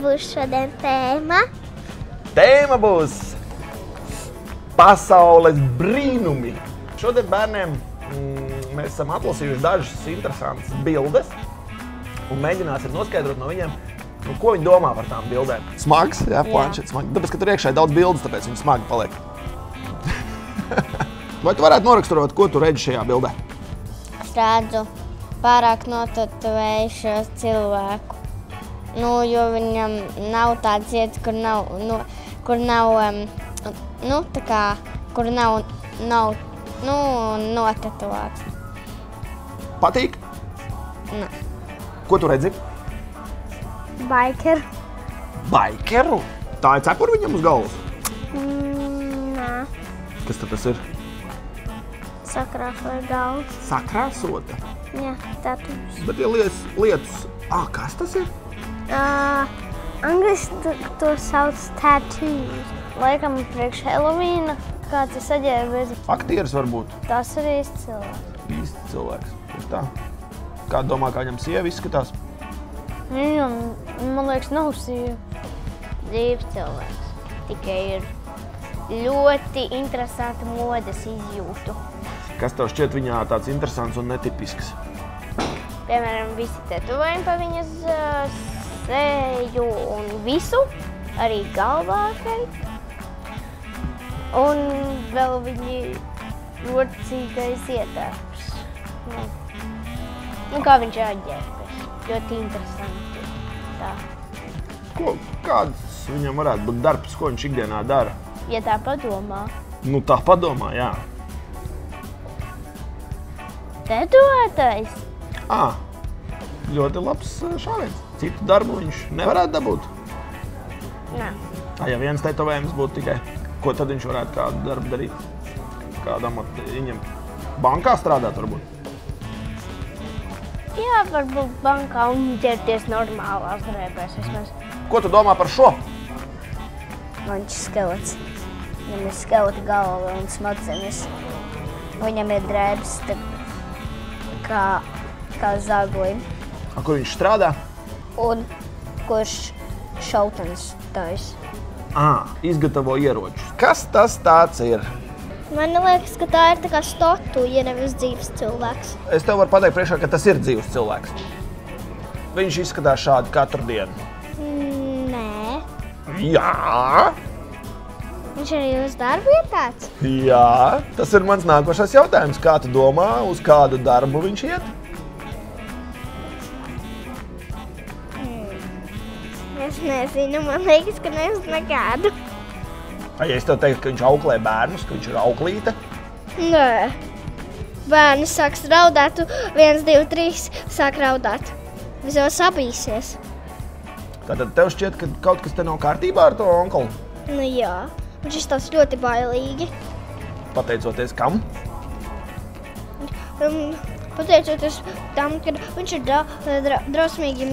būs šodien tēma? Tēma būs pasaules brīnumi. Šodien bērniem mēs esam atlasījuši dažas interesantas bildes un mēģināsim noskaidrot no viņiem, ko viņi domā par tām bildēm. Smags, jā, planšets smags. Tāpēc, ka tur iekšā ir daudz bildes, tāpēc viņi smagi paliek. Vai tu varētu noraksturot, ko tu redzi šajā bildē? Es redzu pārāk notatuvējušo cilvēku. Jo viņam nav tāds vietas, kur nav notatuvēts. Patīk? Nē. Ko tu redzi? Bikeru. Bikeru? Tā ir cepura viņam uz galvas? Nē. Kas tad tas ir? Sakrāsot galvas. Sakrāsota? Jā, tatūs. Bet ja lietus... kas tas ir? Angliski to sauc tattoos. Laikam priekš Helovīna kāds ir saģērbies. Aktieris varbūt? Tas ir īsts cilvēks. Īsts cilvēks. Tieši tā. Kā domā, kā viņam sieva izskatās? Viņam, man liekas, nav sieva. Dzīves cilvēks. Tikai ir ļoti interesanta modes izjūtu. Kas tev šķiet viņā tāds interesants un netipisks? Piemēram, visi tetovējumi pa viņas seju un visu, arī galvā šeit. Un vēl viņi rocīgais ietērps. Kā viņš āģērbis. Ļoti interesanti. Tā. Kāds viņam varētu būt darbs, ko viņš ikdienā dara? Ja tā padomā. Tā padomā, jā. Tetovētais? Ļoti labs šāviens. Citu darbu viņš nevarētu dabūt? Nē. Ja viens tetovējums būtu tikai, ko tad viņš varētu kādu darbu darīt? Kādu amatu viņam bankā strādāt varbūt? Jā, varbūt bankā un ķerties normālās drēbēs vismaz. Ko tu domā par šo? Viņš ir skelets. Viņam ir skeleta galva un smadzenes. Viņam ir drēbes kā zaglim. Kur viņš strādā? Un kurš šautenes taisa. Izgatavo ieročus. Kas tas tāds ir? Man liekas, ka tā ir tā kā statu, ja nevis dzīves cilvēks. Es tev varu pateikt priekšā, ka tas ir dzīves cilvēks. Viņš izskatās šādi katru dienu. Nē. Jā. Viņš arī uz darbu ir tāds? Jā. Tas ir mans nākošais jautājums. Kā tu domā, uz kādu darbu viņš iet? Es nezinu, man liekas, ka nevis nekādu. Ja es tev teiktu, ka viņš auklē bērnus, ka viņš ir auklīte? Nē. Bērni sāks raudāt, 1, 2, 3 sāk raudāt. Viņš jau sabīsies. Tātad tev šķiet, ka kaut kas te nav kārtībā ar to onkuli? Jā. Viņš izstāsta ļoti bailīgi. Pateicoties kam? Pateicoties tam, ka viņš ir drausmīgi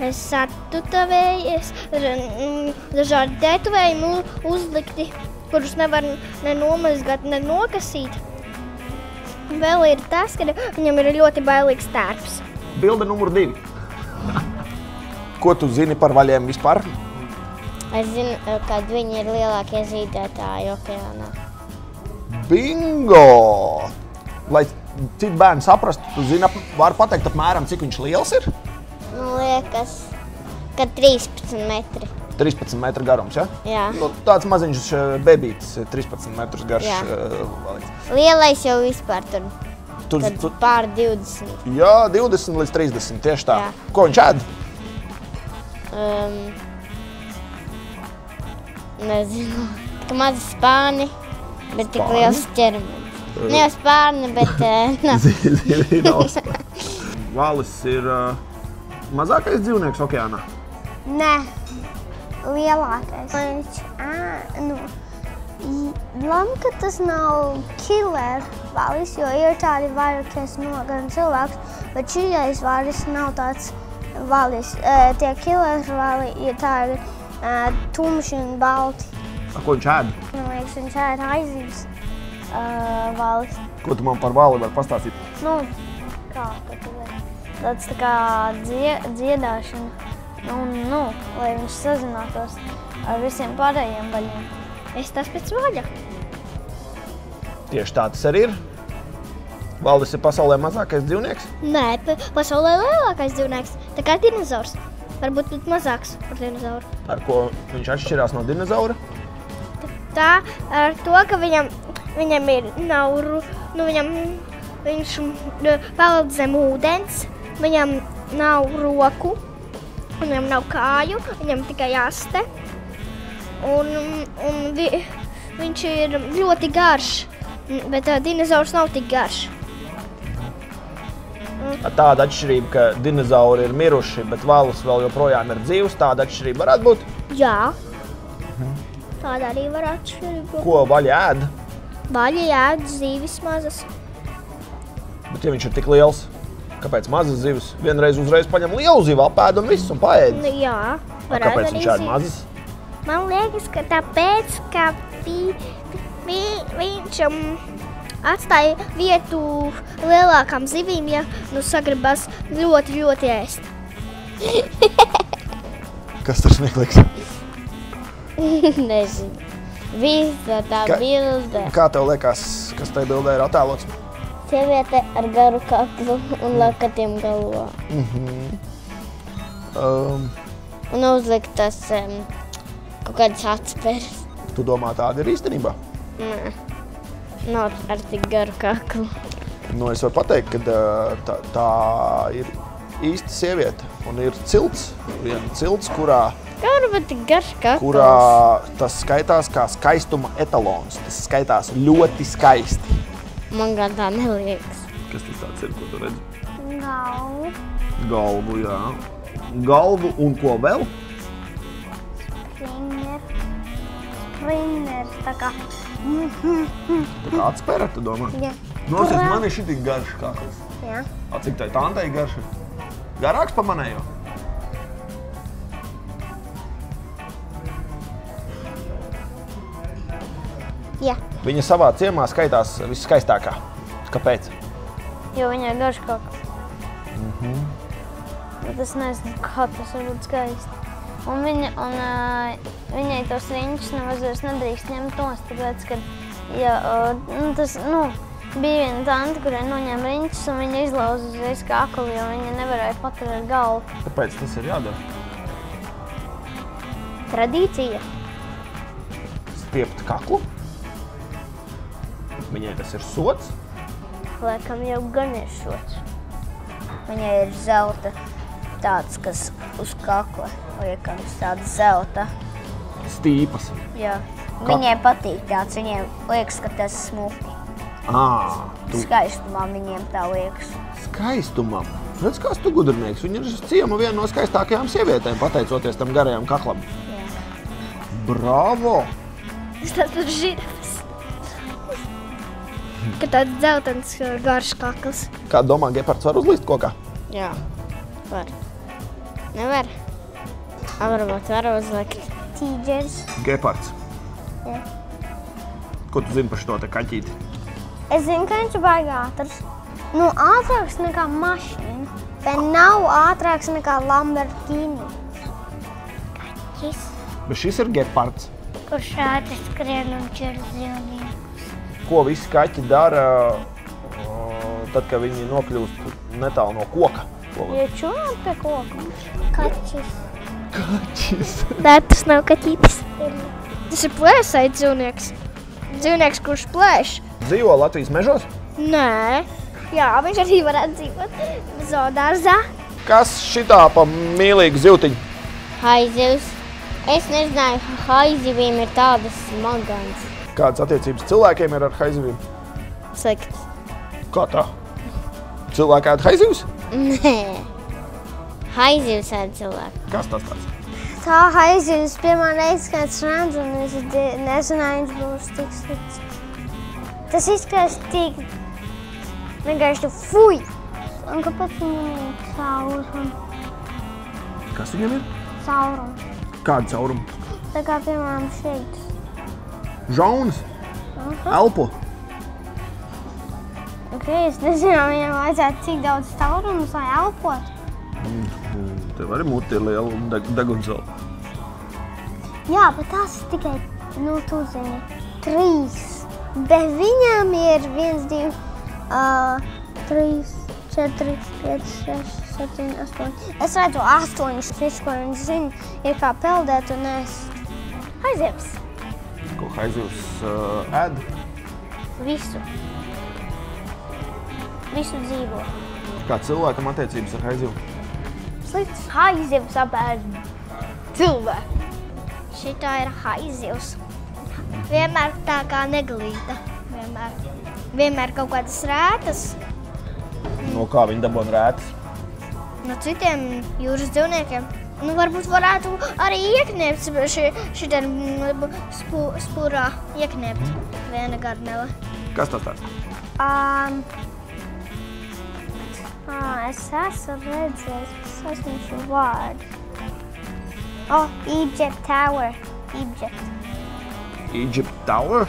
satutavējies, dažādi tetovējumi uzlikti, kurus nevar ne nomazgāt, ne nokasīt. Vēl ir tas, ka viņam ir ļoti bailīgs tērps. Bilde numur 2. Ko tu zini par vaļiem vispār? Es zinu, ka viņi ir lielākie zīdētāji okeānā. Bingo! Lai citu bērnu saprastu, tu zini, var pateikt apmēram, cik viņš liels ir? Man liekas, ka 13 metri. 13 metru garums, ja? Jā. Tāds maziņš bebītis, 13 metrus garš. Lielais jau vispār tur pār 20. Jā, 20 līdz 30, tieši tā. Jā. Ko viņš ēd? Nezinu. Tik mazi spāni, bet tik liels ķermenis. Ne jau spārni, bet Zini, nav spārni. Valis ir mazākais dzīvnieks okeānā? Nē, lielākais. Labi, ka tas nav killer valis, jo ir tādi vaļi, kas nogan cilvēks, bet šīs valis nav tāds valis. Tie killer vali ir tādi tumši un balti. Ko viņš ēd? Man liekas, viņš ēd aizības valis. Ko tu man par vali vari pastāstīt? Kā tu vari? Tāds tā kā dziedāšana. Lai viņš sazinātos ar visiem pārējiem vaļiem. Es tas pēc vaļa. Tieši tā tas arī ir. Valdis ir pasaulē mazākais dzīvnieks? Nē, pasaulē lielākais dzīvnieks. Tā kā dinozaurs. Varbūt pat mazāks par dinozauru. Ar ko viņš atšķirās no dinozaura? Tā ar to, ka viņam ir viņš peld zem ūdens, viņam nav roku, viņam nav kāju, viņam tikai aste. Un viņš ir ļoti garš, bet dinozaurs nav tik garš. Tāda atšķirība, ka dinozauri ir miruši, bet valis vēl joprojām ir dzīvs, tāda atšķirība varētu būt? Jā. Tāda arī var atšķirība. Ko vaļi ēd? Vaļi ēd zivis mazas. Bet ja viņš ir tik liels, kāpēc mazas zivis? Vienreiz uzreiz paņem lielu zivu, apēd un viss un paēd. Jā. Kāpēc viņš ēd mazas? Man liekas, ka tāpēc, ka viņš atstāja vietu lielākām zivīm, ja sagribas ļoti, ļoti ēst. Kas tur smieklīgs? Nezinu. Visa tā bilde. Kā tev liekas, kas tajā bildē ir attēlots? Sieviete ar garu kaklu un lakatiem galvā. Un uzliktas kaut kādas atspēres. Tu domā, tāda ir īstenībā? Nē. Nav ar tik garu kaklu. Es varu pateikt, ka tā ir īsta sieviete. Un ir cilts, viena cilts, kurā tik garš kakls. Kurā tas skaitās kā skaistuma etalons. Tas skaitās ļoti skaisti. Man gan tā neliekas. Kas tas tāds ir, ko tu redzi? Galvu. Galvu, jā. Galvu un ko vēl? Sprinner, tā kā. Tā kā atspēra, tu domā? Jā. Nosies, man ir šitik garš kakls. Jā. Cik tai tantei garš ir? Garāks pa manējo? Jā. Viņa savā ciemā skaitās viskaistākā. Kāpēc? Jo viņai garš kakls. Bet es nezinu, kā tas var būt skaisti. Un viņai tos riņķus nevajadzēs nedrīkst ņemt nost, tāpēc, ka bija viena tante, kurai noņēma riņķus un viņa izlauza uzreiz kaklu, jo viņa nevarēja paturēt galvu. Kāpēc tas ir jādara? Tradīcija. Stiept kaklu? Viņai tas ir sots? Laikam jau gan ir sots. Viņai ir zelta tāds, kas uz kakla liekams tāda zelta. Stīpas. Jā. Viņai patīk tāds, viņiem liekas, ka tas smuki. Skaistumā viņiem tā liekas. Skaistumam? Redz, kāds tu gudrinieks. Viņa ir ciema viena no skaistākajām sievietēm, pateicoties tam garajam kaklam. Jā. Bravo! Tas tāds par žirafas. Ka tāds dzeltens garš kakls. Kā domā, gepards var uzlīst kokā? Jā, var. Nevar. Varbūt var uzlikt. Tīģers. Gepards. Jā. Ko tu zini par šo te kaķīti? Es zinu, ka viņš ir baigi ātrs. Ātrāks nekā mašīna, bet nav ātrāks nekā Lamborghini. Kaķis. Bet šis ir gepards. Kurš ātri skrien un ķer dzīvniekus. Ko visi kaķi dara, tad, kad viņi nokļūst netālu no koka? Ja čunāt pie koka? Kaķis. Kaķis. Nē, tas nav kaķītis. Tas ir plēsai dzīvnieks. Dzīvnieks, kurš plēš. Dzīvo Latvijas mežos? Nē. Jā, viņš arī varētu dzīvot zoodārzā. Kas šitā pa mīlīgu zivtiņu? Haizivs. Es nezināju, ka haizivīm ir tādas smaganas. Kādas attiecības cilvēkiem ir ar haizivīm? Sliktas. Kā tā? Cilvēki ēd haizivs? Nē. Haizivs ēd cilvēku. Kas tas tāds? Tā haizivs pie man reiz kāds redz, un es nezināju, viņš būs tik slikts. Tas izskatās tik vienkārši fuj. Un kāpēc viņam ir caurums? Kas viņam ir? Caurums. Kāda cauruma? Tā kā, piemēram, šeit. Žaunas? Elpo? Ok, es nezinu, viņam vajadzētu cik daudz caurumus, lai elpot. Tev arī muti ir liela degunsala. Jā, bet tās ir tikai, tu zini, 3. Bet viņām ir 1, 2, 3, 4, 5, 6, 7, 8. Es redzu 8 fišu, ko viņi zina, ir kā peldēt un ēst. Haizivs. Ko haizivs ēd? Visu. Visu dzīvo. Kā cilvēkam attiecības ar haizivu? Slikts. Haizivs apēd cilvēku. Šitā ir haizivs. Vienmēr tā kā neglīta. Vienmēr kaut kādas rētas. No kā viņi dabūna rētas? No citiem jūras dzīvniekiem. Varbūt varētu arī iekniept šitā spurā. Iekniept viena garnele. Kas tas tāds? Es esmu redzējis, es esmu šo vārdu. Egypt Tower. Egypt Tower?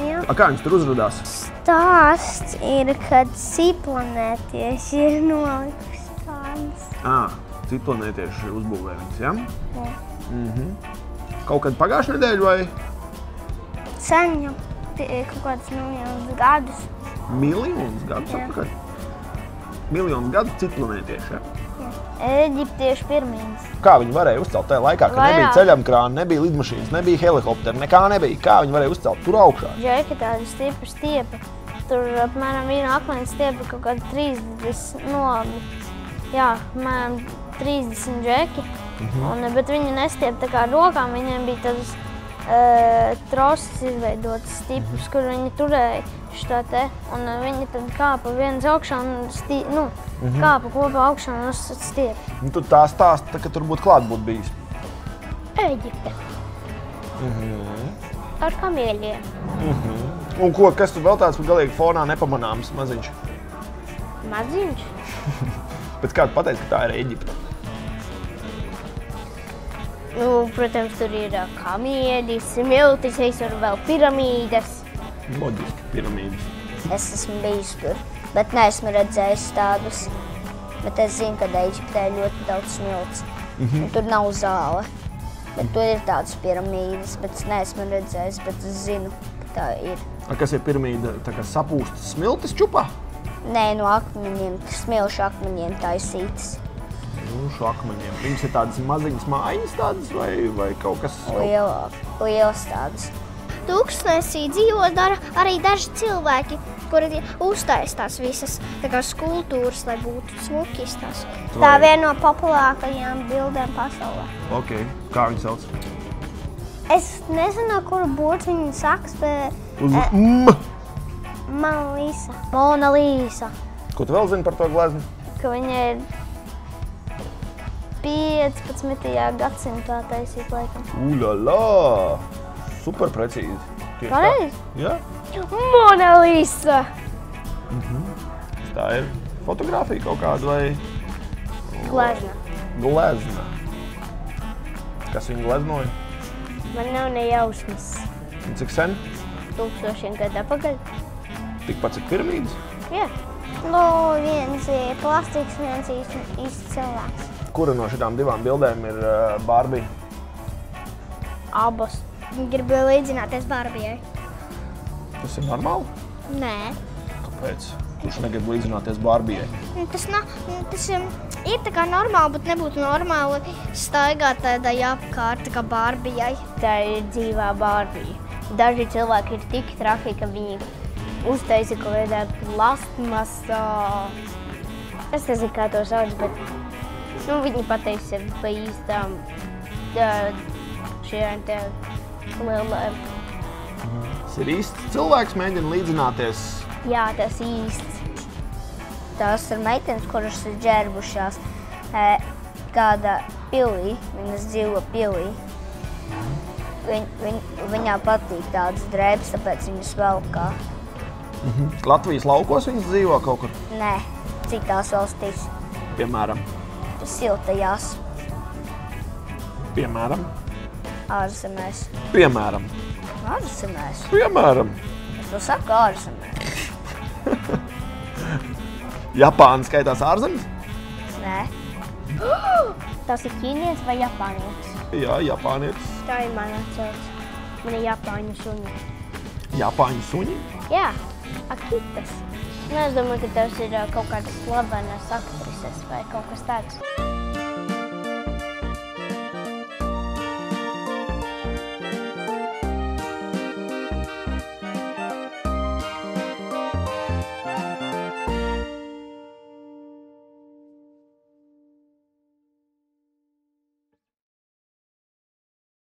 Jā. Kā viņas tur uzrādās? Stāsts ir, kad citplanētieši ir nolikuši tādas. Citplanētieši uzbūvē viņas, ja? Jā. Kaut kad pagājušajā nedēļu vai? Sen jau kaut kādus miljonus gadus. Miljonus gadus atpakaļ? Miljonus gadus citplanētieši, ja? Eģiptiešu piramīdas. Kā viņi varēja uzcelt tajā laikā, kad nebija ceļamkrāna, nebija lidmašīnas, nebija helikopteri, nekā nebija? Kā viņi varēja uzcelt tur augšā? Džeki tādi stipri stiepi. Tur apmēram viena akmens stiepa kaut kāda 30 džeki. Bet viņi nestiep tā kā ar rokām, viņiem bija tādas troses izveidotas stiprus, kur viņi turēja šitā te. Un viņi tad kāpa viens augšā un kāpa kopā augšā un uz stiepi. Tu tā stāsta, ka tur būtu klāt būtu bijis. Eģipte. Ar kamieļiem. Un kas tur vēl tāds galīgi fonā nepamanāms maziņš? Maziņš? Pēc kādu pateic, ka tā ir Eģipte? Protams, tur ir kamieļi, smiltis, visur vēl piramīdas. Loģiski, piramīdas. Es esmu bijis tur, bet neesmu redzējis tādus. Bet es zinu, ka Eģiptē ir ļoti daudz smilts. Tur nav zāle. Bet tur ir tādas piramīdas, bet es neesmu redzējis, bet es zinu, ka tā ir. Kas ir piramīda? Tā kā sapūstas smiltis čupā? Nē, no akmeņiem, smilšu akmeņiem taisītas. Smilšu akmeņiem. Viņas ir tādas maziņas mājiņas tādas vai kaut kas? Lielas tādas. Tūkstnesī dzīvo arī daži cilvēki, kuri uztais tās visas tā kā skulptūras, lai būtu smuki iztās. Tā viena no populārākajām bildēm pasaulē. Ok. Kā viņi sauc? Es nezinu, kuru būtu viņi saks, bet... Mona Lisa. Ko tu vēl zini par to glezni? Ka viņa ir 15. gadsimtā taisīt laikam. Ulala! Super precīzi. Pareizi? Jā. Mona Lisa! Tā ir fotogrāfija kaut kāda vai? Glezna. Glezna. Kas viņu gleznoja? Man nav ne jausmas. Un cik sen? 1000 gadu atpakaļ. Tikpat cik piramīdas? Jā. Viens ir plastiks, viens īsts cilvēks. Kura no šitām divām bildēm ir Barbie? Abas. Viņi grib līdzināties Barbijai. Tas ir normāli? Nē. Kāpēc? Kurš negrib līdzināties Barbijai? Tas ir tā kā normāli, bet nebūtu normāli staigāt tādai apkārt kā Barbijai. Tā ir dzīvā Barbija. Daži cilvēki ir tik traki, ka viņi uztaisa kaut kādā plastmasā. Es nezinu, kā to sauc, bet viņi pateiks sevi pa īstām šiem te lielēm. Tas ir īsts cilvēks, mēģina līdzināties. Jā, tas īsts. Tās ir meitenes, kuras ir ģērbušās kādā pilī. Viņas dzīvo pilī. Viņām patīk tādas drēbes, tāpēc viņas velkā. Latvijas laukos viņas dzīvo kaut kur? Nē, citās valstīs. Piemēram? Siltajās. Piemēram? Ārzemēs. Piemēram? Ārzemēs. Piemēram? Es to saku ārzemēs. Japāna skaitās ārzemes? Nē. Tas ir ķīnietis vai japānietis? Jā, japānietis. Tā ir man atcelts. Man ir japāņu suņi. Japāņu suņi? Jā, Akitas. Es domāju, ka tas ir kaut kādas slavenas aktrises vai kaut kas tāds.